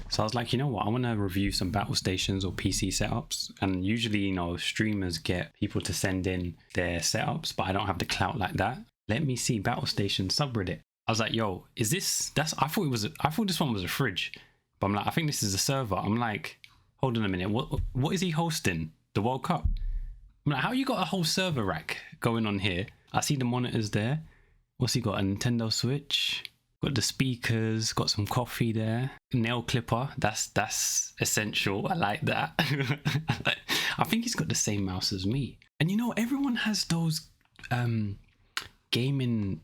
So I was like, you know what? I want to review some battle stations or PC setups. And usually, you know, streamers get people to send in their setups, but I don't have the clout like that. Let me see battle station subreddit. I was like, yo, is this, I thought this one was a fridge, but I'm like, I think this is a server. I'm like, hold on a minute. What is he hosting? The World Cup? I'm like, how you got a whole server rack going on here? I see the monitors there. What's he got? A Nintendo Switch. Got the speakers, got some coffee there. Nail clipper, that's essential. I like that. I think he's got the same mouse as me. And you know, everyone has those gaming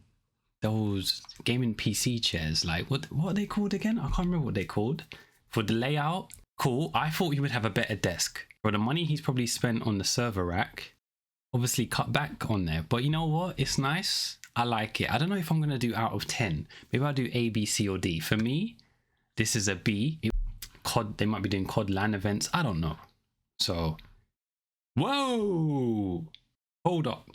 PC chairs. Like what are they called again? I can't remember what they're called. For the layout, cool. I thought he would have a better desk. For the money he's probably spent on the server rack, obviously cut back on there. But you know what? It's nice. I like it. I don't know if I'm going to do out of 10. Maybe I'll do A, B, C, or D. For me, this is a B. COD, they might be doing COD LAN events. I don't know. So, whoa! Hold up.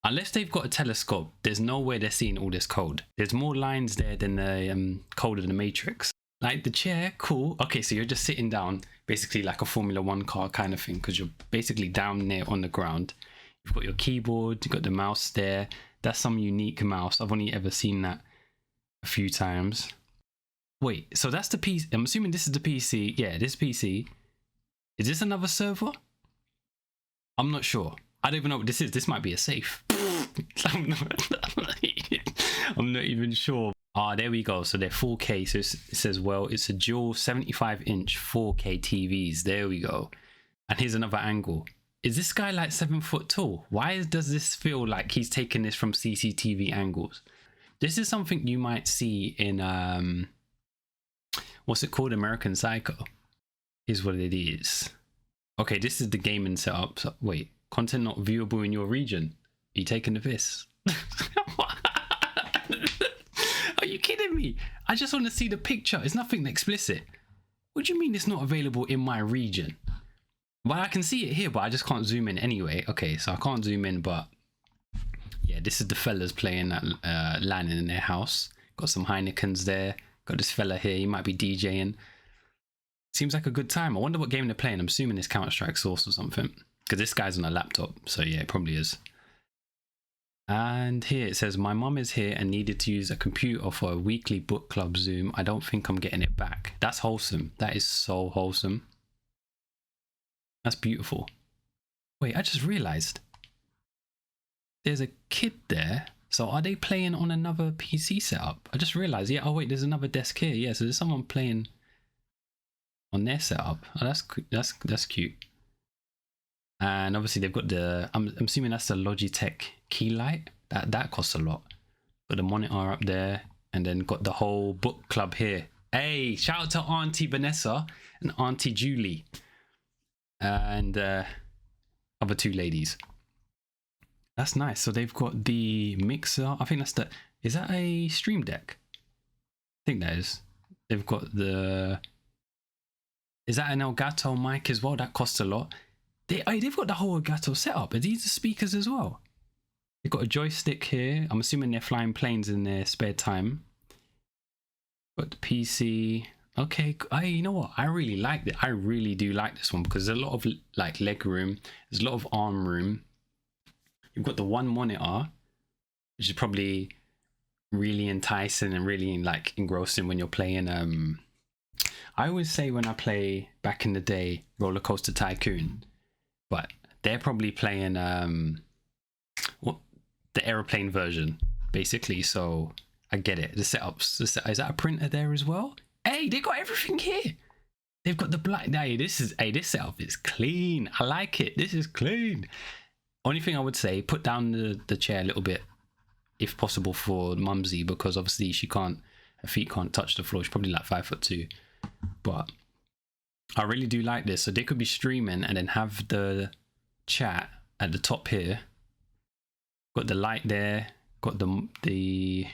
Unless they've got a telescope, there's no way they're seeing all this code. There's more lines there than the code of the Matrix. Like the chair, cool. Okay, so you're just sitting down, basically like a Formula 1 car kind of thing, because you're basically down there on the ground. You've got your keyboard, you've got the mouse there. That's some unique mouse. I've only ever seen that a few times. Wait, so that's the PC. I'm assuming this is the PC. Yeah, this PC. Is this another server? I'm not sure. I don't even know what this is. This might be a safe. I'm not even sure. Ah, there we go. So they're 4K. So it says, well, it's a dual 75-inch 4K TVs. There we go. And here's another angle. Is this guy like 7 foot tall? Why does this feel like he's taking this from CCTV angles? This is something you might see in, what's it called? American Psycho is what it is. Okay, this is the gaming setup. So, wait, content not viewable in your region. Are you taking the piss? Are you kidding me? I just want to see the picture. It's nothing explicit. What do you mean it's not available in my region? Well, I can see it here, but I just can't zoom in anyway. Okay, so I can't zoom in, but yeah, this is the fellas playing that LAN in their house. Got some Heinekens there. Got this fella here. He might be DJing. Seems like a good time. I wonder what game they're playing. I'm assuming it's Counter-Strike Source or something, because this guy's on a laptop. So yeah, it probably is. And here it says, my mum is here and needed to use a computer for a weekly book club Zoom. I don't think I'm getting it back. That's wholesome. That is so wholesome. That's beautiful. Wait, I just realized there's a kid there. So are they playing on another PC setup? I just realized, yeah. Oh wait, there's another desk here. Yeah, so there's someone playing on their setup. Oh, that's cute. And obviously they've got the, I'm assuming that's the Logitech key light. That costs a lot. Got the monitor up there, and then got the whole book club here. Hey, shout out to Auntie Vanessa and Auntie Julie. And other two ladies. That's nice. So they've got the mixer. I think that's the, is that a Stream Deck? I think that is. They've got the, is that an Elgato mic as well? That costs a lot. They've got the whole Elgato setup. Are these the speakers as well? They've got a joystick here. I'm assuming they're flying planes in their spare time. Got the PC. Okay, you know what? I really like it. I really do like this one because there's a lot of like leg room. There's a lot of arm room. You've got the one monitor, which is probably really enticing and really like engrossing when you're playing. I always say when I play back in the day, Roller Coaster Tycoon, but they're probably playing the aeroplane version basically. So I get it. The setups. Is that a printer there as well? Hey, they got everything here. They've got the black. Hey, this setup is clean. I like it. This is clean. Only thing I would say, put down the chair a little bit, if possible, for Mumsy, because obviously her feet can't touch the floor. She's probably like 5'2". But I really do like this. So they could be streaming and then have the chat at the top here. Got the light there. Got the.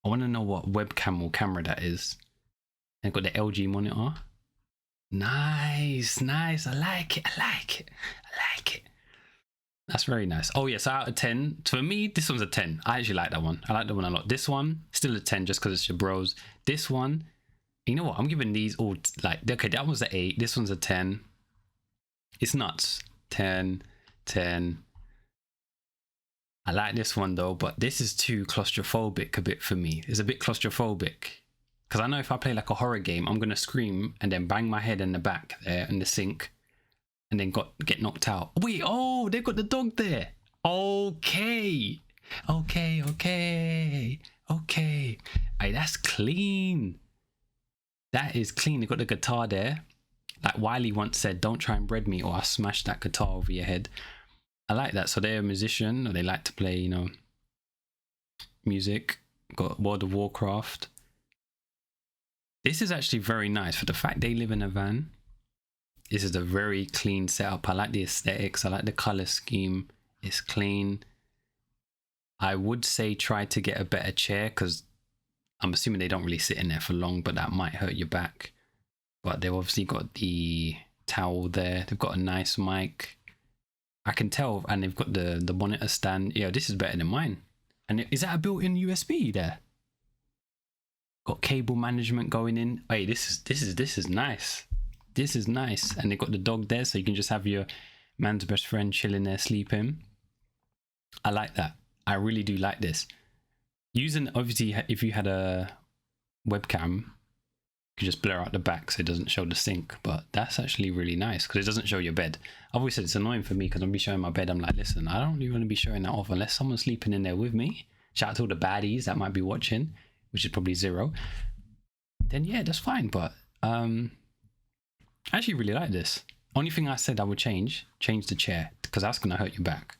I want to know what webcam or camera that is. And got the LG monitor. Nice. I like it. That's very nice. Oh yeah, so out of 10, for me, this one's a 10. I actually like that one. I like that one a lot. This one, still a 10 just because it's your bros. This one, You know what? I'm giving these all like, okay, that was an 8. This one's a 10. It's nuts. 10, 10. I like this one though, but this is too claustrophobic a bit for me. It's a bit claustrophobic. Because I know if I play like a horror game, I'm going to scream and then bang my head in the back there in the sink and then get knocked out. Wait, oh, they've got the dog there. Okay. Okay, okay. Okay. Hey, that's clean. That is clean. They've got the guitar there. Like Wiley once said, don't try and bread me or I'll smash that guitar over your head. I like that. So they're a musician, or they like to play, you know, music. Got World of Warcraft. This is actually very nice for the fact they live in a van. This is a very clean setup. I like the aesthetics. I like the color scheme. It's clean. I would say try to get a better chair because I'm assuming they don't really sit in there for long, but that might hurt your back. But they've obviously got the towel there. They've got a nice mic. I can tell, and they've got the monitor stand. Yeah, this is better than mine. And is that a built-in USB there? Got cable management going in. Hey, this is nice. This is nice. And they've got the dog there, so you can just have your man's best friend chilling there, sleeping. I like that. I really do like this. Using, obviously, if you had a webcam, you just blur out the back so it doesn't show the sink, but that's actually really nice because it doesn't show your bed. I've always said it's annoying for me because I'll be showing my bed. I'm like, listen, I don't really want to be showing that off unless someone's sleeping in there with me. Shout out to all the baddies that might be watching, which is probably 0. Then yeah, that's fine. But I actually really like this. Only thing I said I would change the chair because that's gonna hurt your back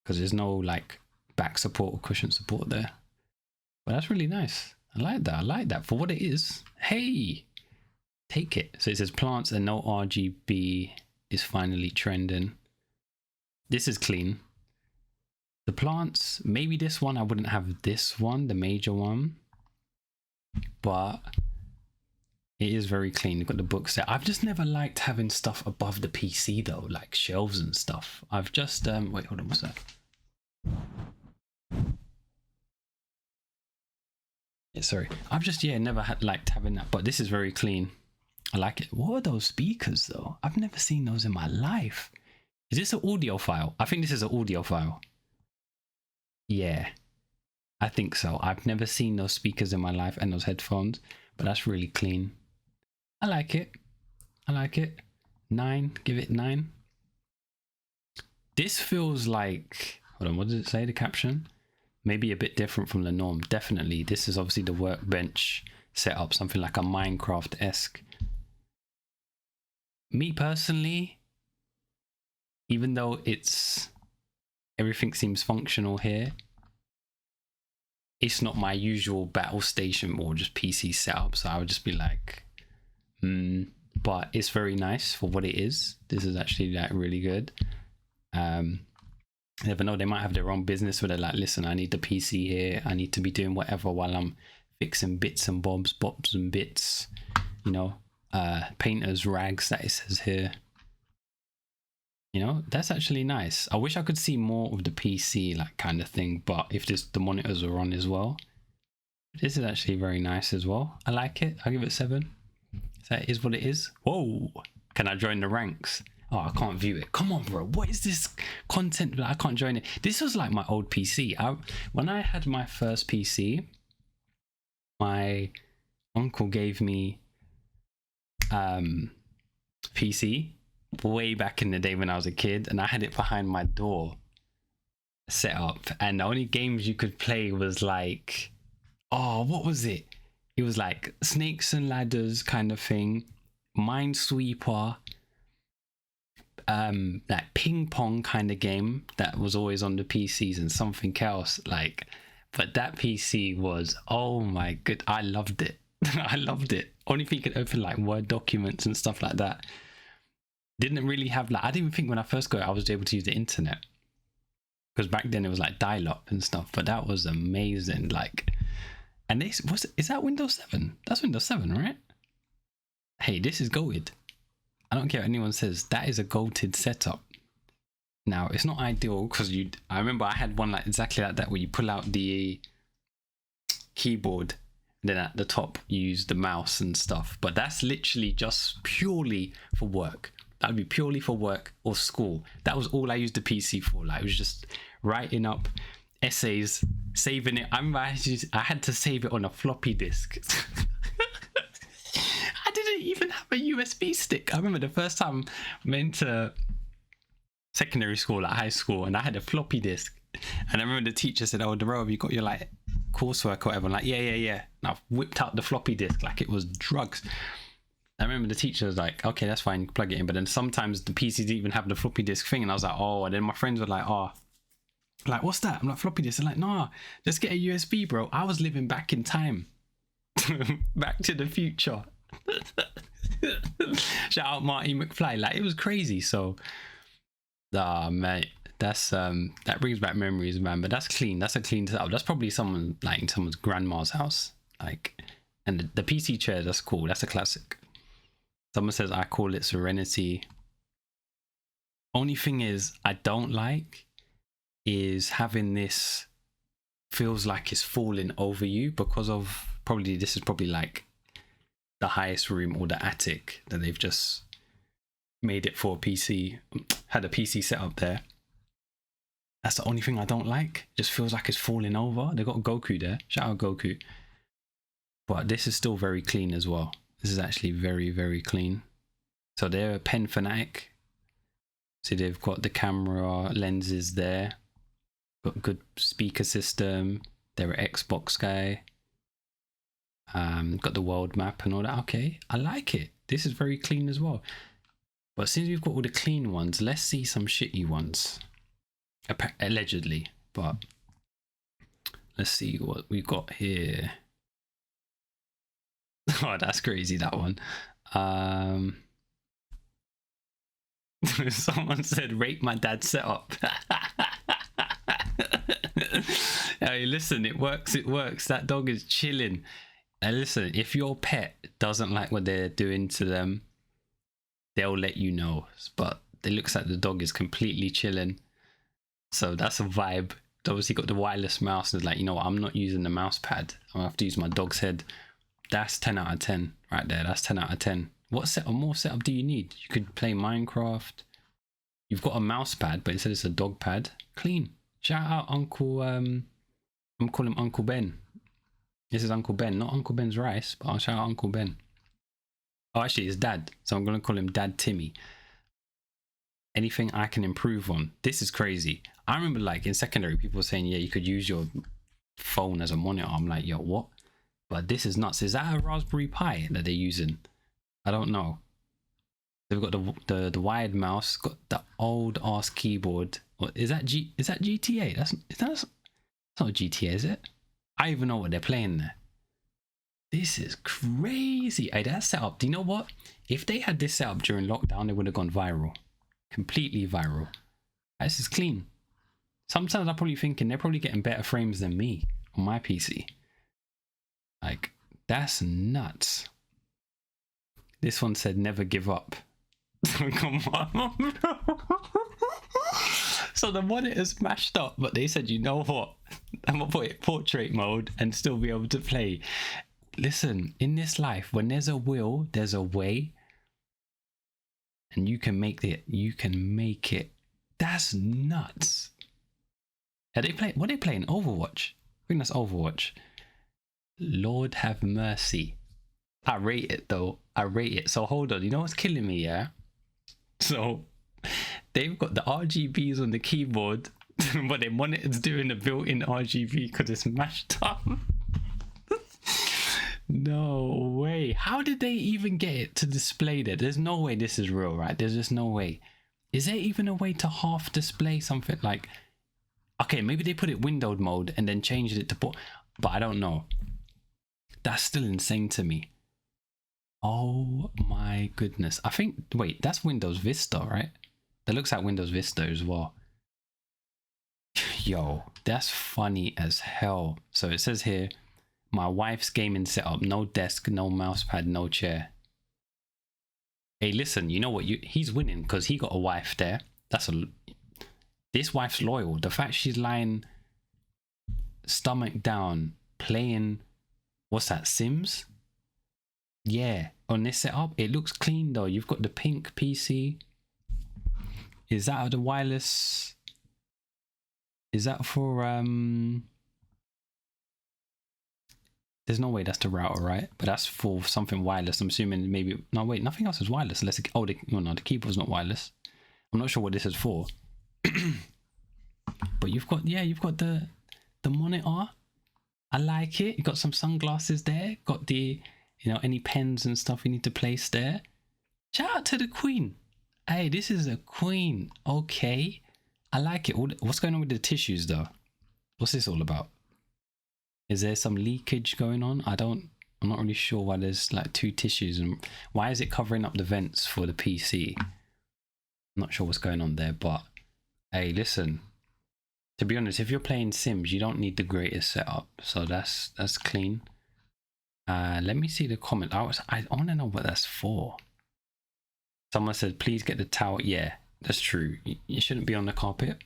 because there's no like back support or cushion support there. But that's really nice. I like that. I like that for what it is. Hey, take it. So it says plants and no RGB is finally trending. This is clean. The plants, maybe this one, I wouldn't have this one, the major one, but it is very clean. You've got the books there. I've just never liked having stuff above the PC though, like shelves and stuff. I've just, wait, hold on, what's that? Yeah, sorry. I've just, yeah, never liked having that, but this is very clean. I like it. What are those speakers though? I've never seen those in my life. Is this an audio file? I think this is an audio file. Yeah, I think so. I've never seen those speakers in my life and those headphones, but that's really clean. I like it. I like it. 9, give it 9. This feels like, hold on, what does it say, the caption? Maybe a bit different from the norm. Definitely. This is obviously the workbench setup, something like a Minecraft-esque. Me personally, even though everything seems functional here, it's not my usual battle station or just PC setup. So I would just be like, but it's very nice for what it is. This is actually like really good. You never know, they might have their own business where they're like, listen, I need the PC here. I need to be doing whatever while I'm fixing bits and bobs and bits, you know, painter's rags that it says here. You know, that's actually nice. I wish I could see more of the PC like kind of thing, but if the monitors are on as well. This is actually very nice as well. I like it. I'll give it 7. That is what it is. Whoa, can I join the ranks? Oh, I can't view it. Come on, bro. What is this content? I can't join it. This was like my old PC. When I had my first PC, my uncle gave me PC way back in the day when I was a kid, and I had it behind my door set up, and the only games you could play was like, oh, what was it? It was like Snakes and Ladders kind of thing, Minesweeper, that ping pong kind of game that was always on the PCs, and something else like, but that PC was, oh my god, I loved it. I loved it. Only thing you could open like Word documents and stuff like that. Didn't really have like, I didn't even think when I first got it I was able to use the internet, because back then it was like dial-up and stuff, but that was amazing. Like, and this was, is that Windows 7? That's Windows 7, right? Hey, this is goated. I don't care what anyone says, that is a goated setup. Now it's not ideal because I remember I had one like exactly like that where you pull out the keyboard Then at the top you use the mouse and stuff, but that's literally just purely for work. That would be purely for work or school. That was all I used the PC for. Like, it was just writing up essays, saving it. I had to save it on a floppy disk. I didn't even have a USB stick. I remember the first time I went to secondary school, like high school, and I had a floppy disk. And I remember the teacher said, "Oh, Durrell, have you got your like coursework or whatever?" I'm like, yeah. And I whipped out the floppy disk like it was drugs. I remember the teacher was like, "Okay, that's fine, you can plug it in." But then sometimes the PC didn't even have the floppy disk thing, and I was like, "Oh." And then my friends were like, "Oh, like what's that?" I'm like, "Floppy disk." They're like, "Nah, just get a USB, bro." I was living back in time, back to the future. Shout out Marty McFly. Like, it was crazy. So, mate. That's that brings back memories, man. But that's clean. That's a clean setup. That's probably someone like in someone's grandma's house. Like, and the PC chair, that's cool. That's a classic. Someone says I call it Serenity. Only thing is I don't like is having this feels like it's falling over you because of probably this is probably like the highest room or the attic that they've just made it for a PC. Had a PC set up there. That's the only thing I don't like. Just feels like it's falling over. They got Goku there. Shout out Goku. But this is still very clean as well. This is actually very, very clean. So they're a pen fanatic. See, they've got the camera lenses there. Got good speaker system. They're an Xbox guy. Got the world map and all that. Okay, I like it. This is very clean as well. But since we've got all the clean ones, let's see some shitty ones. Allegedly, but let's see what we've got here. Oh, that's crazy, that one. Someone said rate my dad's setup. Hey, listen, it works. That dog is chilling. And listen, if your pet doesn't like what they're doing to them, they'll let you know. But it looks like the dog is completely chilling. So that's a vibe. Obviously got the wireless mouse and it's like, you know what, I'm not using the mouse pad. I'm gonna have to use my dog's head. That's 10 out of 10 right there. That's 10 out of 10. What more setup do you need? You could play Minecraft. You've got a mouse pad, but instead it's a dog pad. Clean. Shout out Uncle, I'm calling him Uncle Ben. This is Uncle Ben, not Uncle Ben's rice, but I'll shout out Uncle Ben. Oh, actually it's Dad. So I'm gonna call him Dad Timmy. Anything I can improve on. This is crazy. I remember like in secondary people were saying, yeah, you could use your phone as a monitor. I'm like, yo, what? But this is nuts. Is that a Raspberry Pi that they're using? I don't know. They've got the wired mouse, got the old ass keyboard. What is that? Is that GTA? That's not GTA, is it? I even know what they're playing there. This is crazy. Hey, that setup. Do you know what? If they had this setup during lockdown, they would have gone viral. Completely viral. This is clean. Sometimes I'm probably thinking they're probably getting better frames than me on my PC. Like, that's nuts. This one said never give up. Come on, bro. So the monitor's mashed up, but they said, you know what? I'm gonna put it portrait mode and still be able to play. Listen, in this life, when there's a will, there's a way. And you can make it. You can make it. That's nuts. Are they playing? What are they playing? Overwatch. I think that's Overwatch. Lord have mercy. I rate it though. I rate it. So hold on. You know what's killing me? Yeah. So they've got the RGBs on the keyboard, but their monitor's doing the built-in RGB because it's mashed up. No way. How did they even get it to display that? There's no way this is real, right? There's just no way. Is there even a way to half display something like... Okay, maybe they put it windowed mode and then changed it to... But I don't know. That's still insane to me. Oh my goodness. I think... Wait, that's Windows Vista, right? That looks like Windows Vista as well. Yo, that's funny as hell. So it says here... My wife's gaming setup, no desk, no mouse pad, no chair. Hey, listen, you know what? He's winning because he got a wife there. This wife's loyal. The fact she's lying stomach down, playing What's that, Sims? Yeah, on this setup, it looks clean though. You've got the pink PC. Is that the wireless? Is that for there's no way that's the router, right? But that's for something wireless. I'm assuming maybe, no wait, nothing else is wireless unless it, oh, no, the keyboard's not wireless. I'm not sure what this is for. But you've got, yeah, you've got the monitor. I like it. You've got some sunglasses there. Got the, you know, any pens and stuff you need to place there. Shout out to the queen. Hey, this is a queen. Okay. I like it. What's going on with the tissues though? What's this all about? Is there some leakage going on? I'm not really sure why there's like 2 tissues, and why is it covering up the vents for the PC? I'm not sure what's going on there, but hey, listen, to be honest, if you're playing Sims, you don't need the greatest setup. So that's clean. Let me see the comment. I want to know what that's for. Someone said, please get the towel. Yeah, that's true. You shouldn't be on the carpet.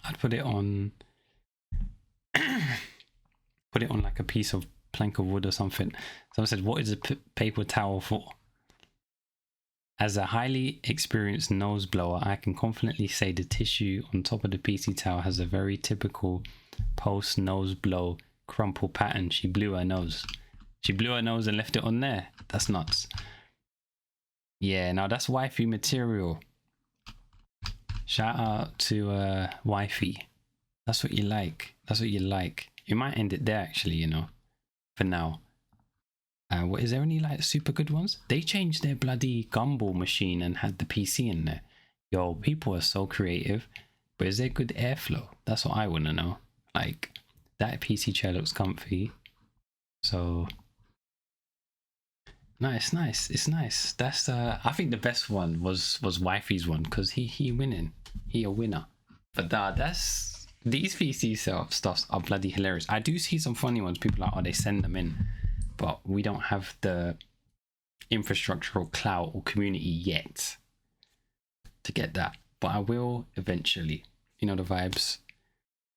I'd put it on like a piece of plank of wood or something. Someone said, what is a paper towel for? As a highly experienced nose blower, I can confidently say the tissue on top of the PC towel has a very typical post nose blow crumple pattern. She blew her nose. She blew her nose and left it on there. That's nuts. Yeah, now that's wifey material. Shout out to wifey. That's what you like. That's what you like. You might end it there actually, you know, for now. What is there any like super good ones? They changed their bloody gumball machine and had the PC in there. Yo, people are so creative. But is there good airflow? That's what I want to know. Like, that PC chair looks comfy. So nice, nice. It's nice. That's I think the best one was wifey's one, because he winning. He a winner. But that's these PC stuffs are bloody hilarious. I do see some funny ones. People are like, oh, they send them in. But we don't have the infrastructure or clout or community yet to get that. But I will eventually. You know the vibes.